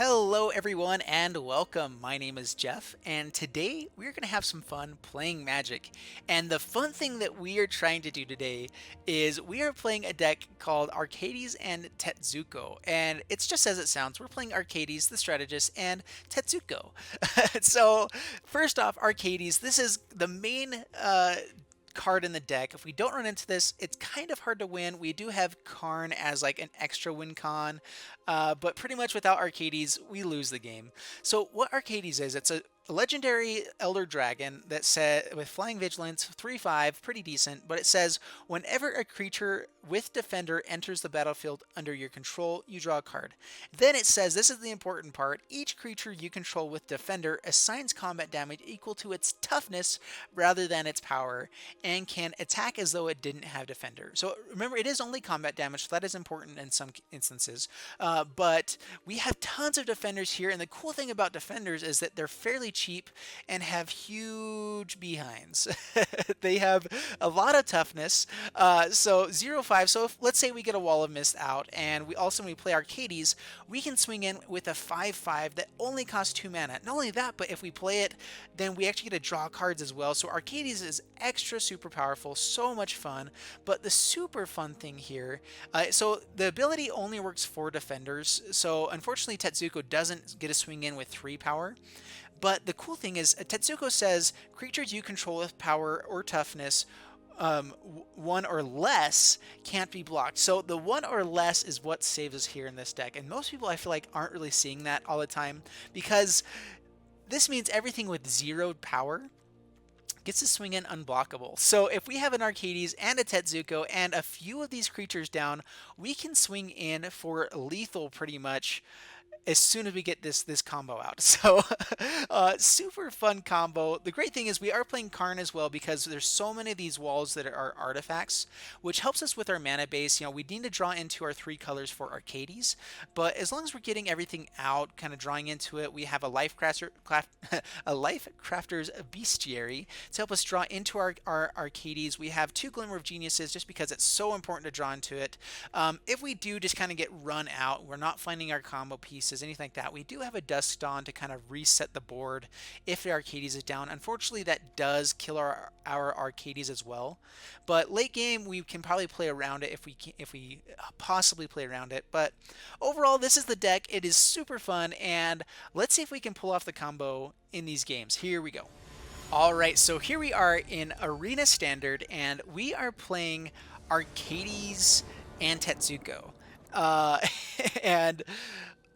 Hello everyone and welcome. My name is Jeff and today we're going to have some fun playing Magic. And the fun thing that we are trying to do today is we are playing a deck called Arcades and Tetsuko. And it's just as it sounds. We're playing Arcades, the Strategist, and Tetsuko. So first off, Arcades, this is the main card in the deck. If we don't run into this, it's kind of hard to win. We do have Karn as like an extra win con, but pretty much without Arcades, we lose the game. So what Arcades is, it's a legendary Elder Dragon that said with Flying Vigilance, 3/5, pretty decent, but it says whenever a creature with Defender enters the battlefield under your control, you draw a card. Then it says, this is the important part, each creature you control with Defender assigns combat damage equal to its toughness rather than its power, and can attack as though it didn't have Defender. So remember, it is only combat damage, so that is important in some instances. But we have tons of Defenders here, and the cool thing about Defenders is that they're fairly cheap and have huge behinds. They have a lot of toughness. So 0/5. So if, let's say we get a Wall of Mist out, and we also, when we play Arcades, we can swing in with a 5/5 that only costs 2 mana. Not only that, but if we play it, then we actually get to draw cards as well. So Arcades is extra super powerful, so much fun. But the super fun thing here, so the ability only works for Defenders. So unfortunately, Tetsuko doesn't get a swing in with 3 power. But the cool thing is, Tetsuko says creatures you control with power or toughness 1 or less can't be blocked. So the 1 or less is what saves us here in this deck. And most people, I feel like, aren't really seeing that all the time, because this means everything with 0 power gets to swing in unblockable. So if we have an Arcades and a Tetsuko and a few of these creatures down, we can swing in for lethal pretty much as soon as we get this combo out. So super fun combo. The great thing is we are playing Karn as well, because there's so many of these walls that are artifacts, which helps us with our mana base. You know, we need to draw into our 3 colors for Arcades, but as long as we're getting everything out, kind of drawing into it, we have a Lifecrafter's Bestiary to help us draw into our Arcades. We have 2 Glimmer of Geniuses just because it's so important to draw into it. If we do just kind of get run out, we're not finding our combo pieces, anything like that, we do have a Dusk to kind of reset the board if the Arcades is down. Unfortunately, that does kill our Arcades as well, but late game we can probably play around it if we possibly play around it. But overall, this is the deck. It is super fun, and let's see if we can pull off the combo in these games. Here we go. Alright, so here we are in Arena Standard, and we are playing Arcades and Tetsuko. And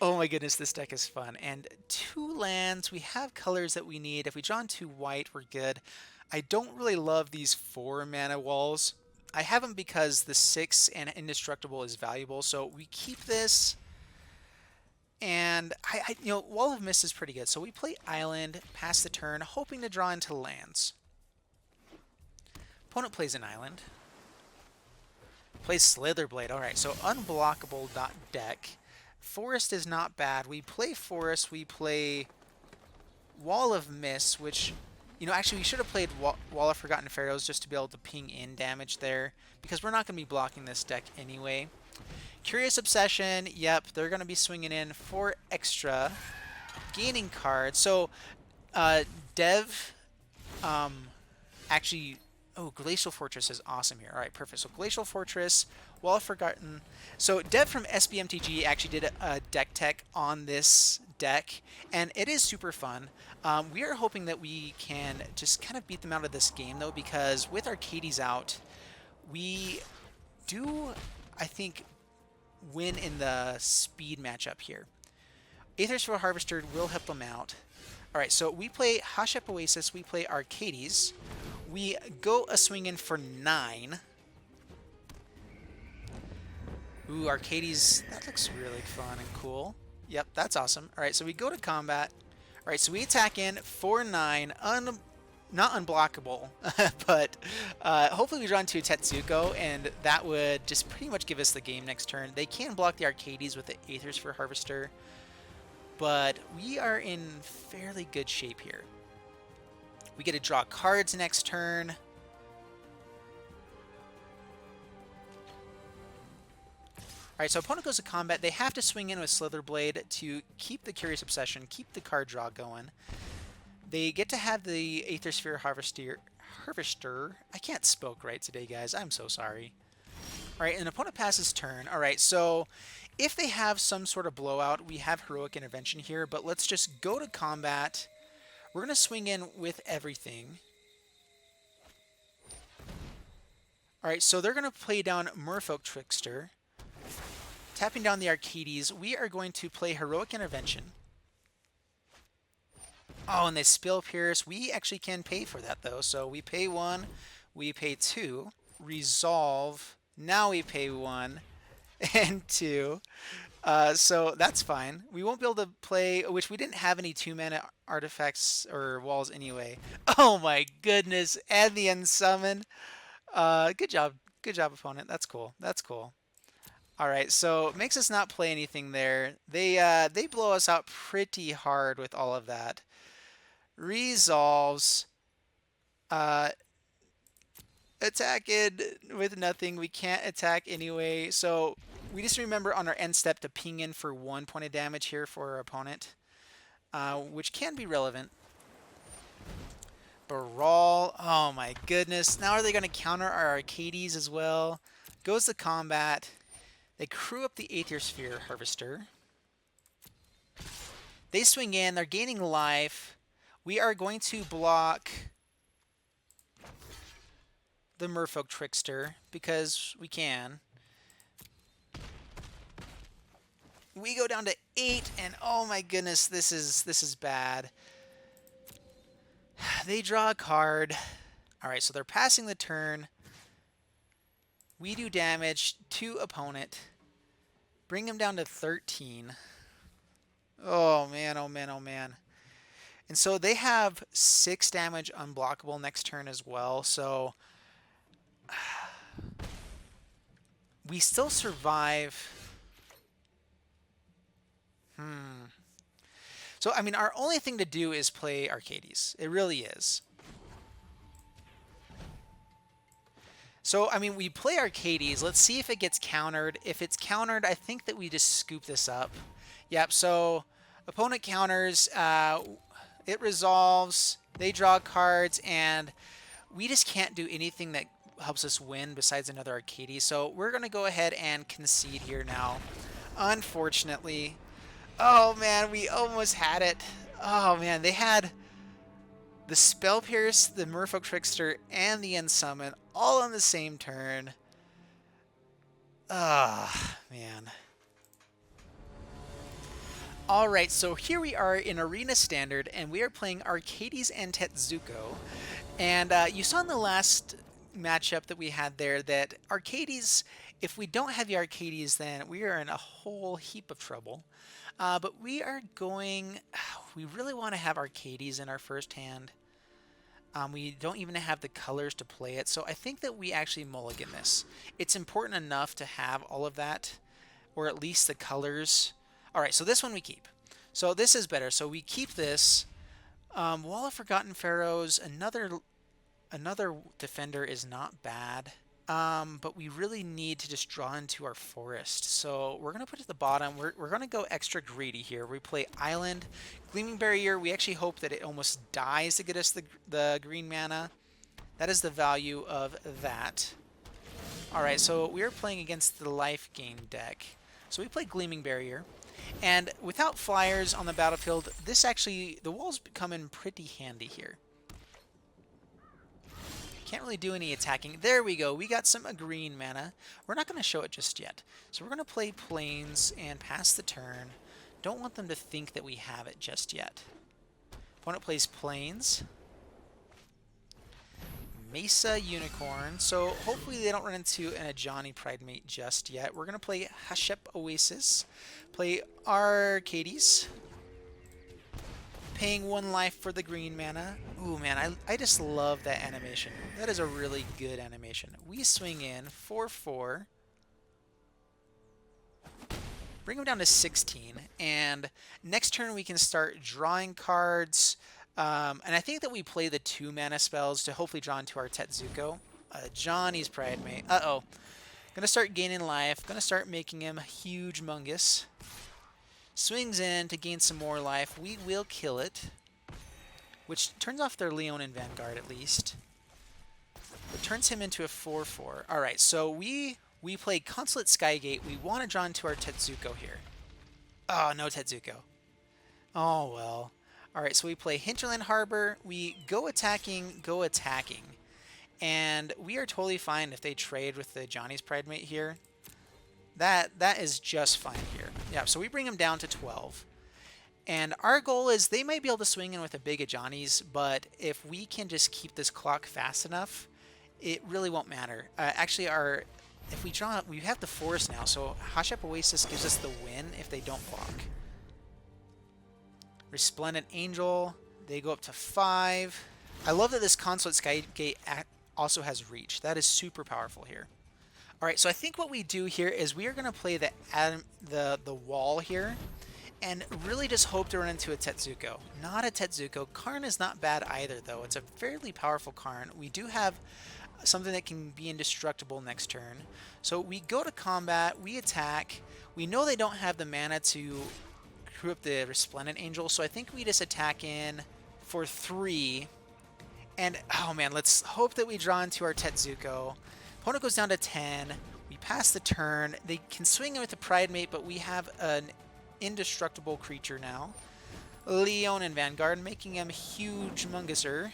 oh my goodness, this deck is fun. And 2 lands, we have colors that we need. If we draw into white, we're good. I don't really love these 4 mana walls. I have them because the 6 and Indestructible is valuable, so we keep this. And you know, Wall of Mist is pretty good. So we play Island, pass the turn, hoping to draw into lands. Opponent plays an Island. Plays Slitherblade. Alright, so unblockable deck. Forest is not bad. We play Forest, we play Wall of Mist, which, you know, actually we should have played Wall of Forgotten Pharaohs just to be able to ping in damage there, because we're not going to be blocking this deck anyway. Curious Obsession, yep, they're going to be swinging in for extra, gaining cards. So, Dev, actually, oh, Glacial Fortress is awesome here. All right, perfect. So Glacial Fortress, Wall of Forgotten. So Dev from SBMTG actually did a deck tech on this deck, and it is super fun. We are hoping that we can just kind of beat them out of this game, though, because with Arcades out, we do, I think, win in the speed matchup here. Aether's for Harvester will help them out. All right, so we play Hashep Oasis, we play Arcades. We go a swing in for 9. Ooh, Arcades, that looks really fun and cool. Yep, that's awesome. All right, so we go to combat. All right, so we attack in for 9, not unblockable, but hopefully we draw into Tetsuko, and that would just pretty much give us the game next turn. They can block the Arcades with the Aethers for Harvester, but we are in fairly good shape here. We get to draw cards next turn. Alright, so opponent goes to combat. They have to swing in with Slitherblade to keep the Curious Obsession, keep the card draw going. They get to have the Aethersphere Harvester. I can't spoke right today, guys. I'm so sorry. Alright, and opponent passes turn. Alright, so if they have some sort of blowout, we have Heroic Intervention here, but let's just go to combat. We're going to swing in with everything. Alright, so they're going to play down Merfolk Trickster. Tapping down the Arcades, we are going to play Heroic Intervention. Oh, and they Spill Pierce. We actually can pay for that, though. So we pay 1, we pay 2. Resolve. Now we pay 1 and 2. So that's fine. We won't be able to play, which we didn't have any 2-mana artifacts or walls anyway. Oh my goodness. And the Unsummon. Good job. Good job, opponent. That's cool. That's cool. Alright, so makes us not play anything there. They blow us out pretty hard with all of that. Resolves. Attack it with nothing. We can't attack anyway. So we just remember on our end step to ping in for 1 point of damage here for our opponent, which can be relevant. Baral. Oh my goodness. Now are they going to counter our Arcades as well? Goes to combat. They crew up the Aethersphere Harvester. They swing in. They're gaining life. We are going to block the Merfolk Trickster because we can. We go down to 8, and oh my goodness, this is bad. They draw a card. All right, so they're passing the turn. We do damage to opponent. Bring him down to 13. Oh man, oh man, oh man. And so they have 6 damage unblockable next turn as well. So we still survive. So, I mean, our only thing to do is play Arcades. It really is. So, I mean, we play Arcades. Let's see if it gets countered. If it's countered, I think that we just scoop this up. Yep, so opponent counters. It resolves. They draw cards, and we just can't do anything that helps us win besides another Arcades. So we're going to go ahead and concede here now. Unfortunately. Oh, man, we almost had it. Oh, man, they had the Spell Pierce, the Merfolk Trickster, and the Unsummon all on the same turn. Ah, man. Alright, so here we are in Arena Standard, and we are playing Arcades and Tetsuko. And you saw in the last matchup that we had there that Arcades, if we don't have the Arcades, then we are in a whole heap of trouble. But we are going... We really want to have Arcades in our first hand. We don't even have the colors to play it, so I think that we actually mulligan this. It's important enough to have all of that, or at least the colors. Alright, so this one we keep. So this is better. So we keep this. Wall of Forgotten Pharaohs, another defender is not bad. But we really need to just draw into our forest. So we're going to put it at the bottom. We're going to go extra greedy here. We play Island. Gleaming Barrier, we actually hope that it almost dies to get us the green mana. That is the value of that. Alright, so we are playing against the life gain deck. So we play Gleaming Barrier. And without flyers on the battlefield, this actually, the walls come in pretty handy here. Can't really do any attacking. There we go. We got some green mana. We're not going to show it just yet. So we're going to play Plains and pass the turn. Don't want them to think that we have it just yet. Opponent plays Plains. Mesa Unicorn. So hopefully they don't run into an Ajani Pridemate just yet. We're going to play Hashep Oasis. Play Arcades. Paying 1 life for the green mana. Ooh, man, I just love that animation. That is a really good animation. We swing in 4/4. Bring him down to 16. And next turn we can start drawing cards. And I think that we play the 2 mana spells to hopefully draw into our Tetsuko. Johnny's Pridemate. Uh-oh. Gonna start gaining life. Gonna start making him huge mungus. Swings in to gain some more life. We will kill it, which turns off their Leonin Vanguard at least. It turns him into a 4/4. All right, so we play Consulate Skygate. We want to draw into our Tetsuko here. Oh, no Tetsuko. Oh, well. All right, so we play Hinterland Harbor. We go attacking, go attacking. And we are totally fine if they trade with the Johnny's Pridemate here. That is just fine here. Yeah, so we bring him down to 12. And our goal is they might be able to swing in with a big Johnny's, but if we can just keep this clock fast enough, it really won't matter. Actually, if we draw, we have the forest now, so Hashep Oasis gives us the win if they don't block. Resplendent Angel, they go up to 5. I love that this Consulate Skygate also has reach. That is super powerful here. All right, so I think what we do here is we are going to play the wall here and really just hope to run into a Tetsuko. Not a Tetsuko. Karn is not bad either, though. It's a fairly powerful Karn. We do have something that can be indestructible next turn. So we go to combat, we attack. We know they don't have the mana to crew up the Resplendent Angel, so I think we just attack in for 3. And, oh man, let's hope that we draw into our Tetsuko. Opponent goes down to 10. We pass the turn. They can swing in with the Pridemate, but we have an indestructible creature now. Leonin Vanguard, making him huge munguser.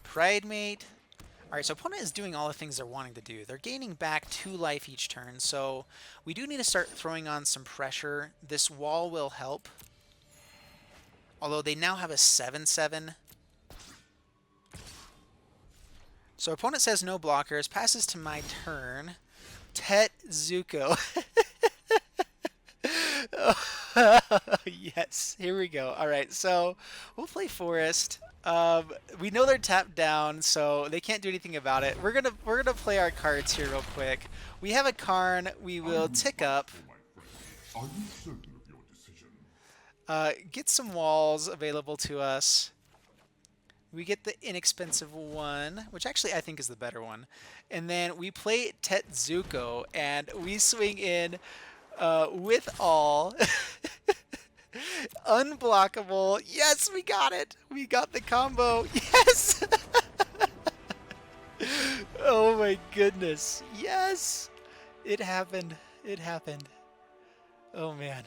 Pridemate. Alright, so opponent is doing all the things they're wanting to do. They're gaining back 2 life each turn, so we do need to start throwing on some pressure. This wall will help. Although they now have a 7/7. So opponent says no blockers, passes to my turn. Tetsuko. Yes, here we go. All right, so we'll play Forest. We know they're tapped down, so they can't do anything about it. We're gonna play our cards here real quick. We have a Karn. We will tick up. Are you certain of your decision? Get some walls available to us. We get the inexpensive one, which actually I think is the better one. And then we play Tetsuko, and we swing in with all. Unblockable. Yes, we got it. We got the combo. Yes. Oh my goodness. Yes. It happened. It happened. Oh man.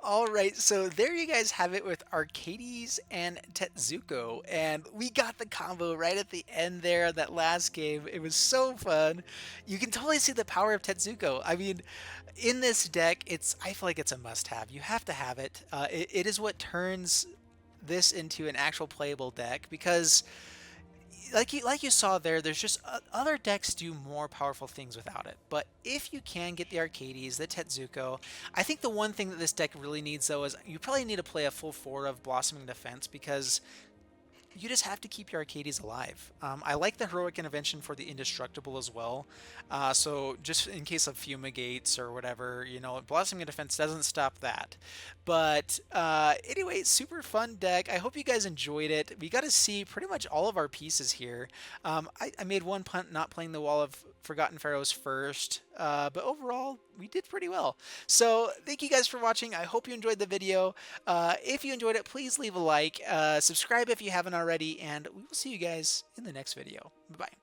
All right, so there you guys have it with Arcades and Tetsuko, and we got the combo right at the end there, that last game. It was so fun. You can totally see the power of Tetsuko. I mean, in this deck, I feel like it's a must-have. You have to have it. It is what turns this into an actual playable deck, because like you saw there, there's just other decks do more powerful things without it. But if you can get the Arcades, the Tetsuko, I think the one thing that this deck really needs, though, is you probably need to play a full 4 of Blossoming Defense, because you just have to keep your Arcades alive. I like the Heroic Intervention for the Indestructible as well. So just in case of Fumigates or whatever, you know, Blossoming Defense doesn't stop that. But anyway, super fun deck. I hope you guys enjoyed it. We got to see pretty much all of our pieces here. I made one punt not playing the Wall of Forgotten Pharaohs first, but overall, we did pretty well. So thank you guys for watching. I hope you enjoyed the video. If you enjoyed it, please leave a like, subscribe if you haven't already, and we will see you guys in the next video. Bye-bye.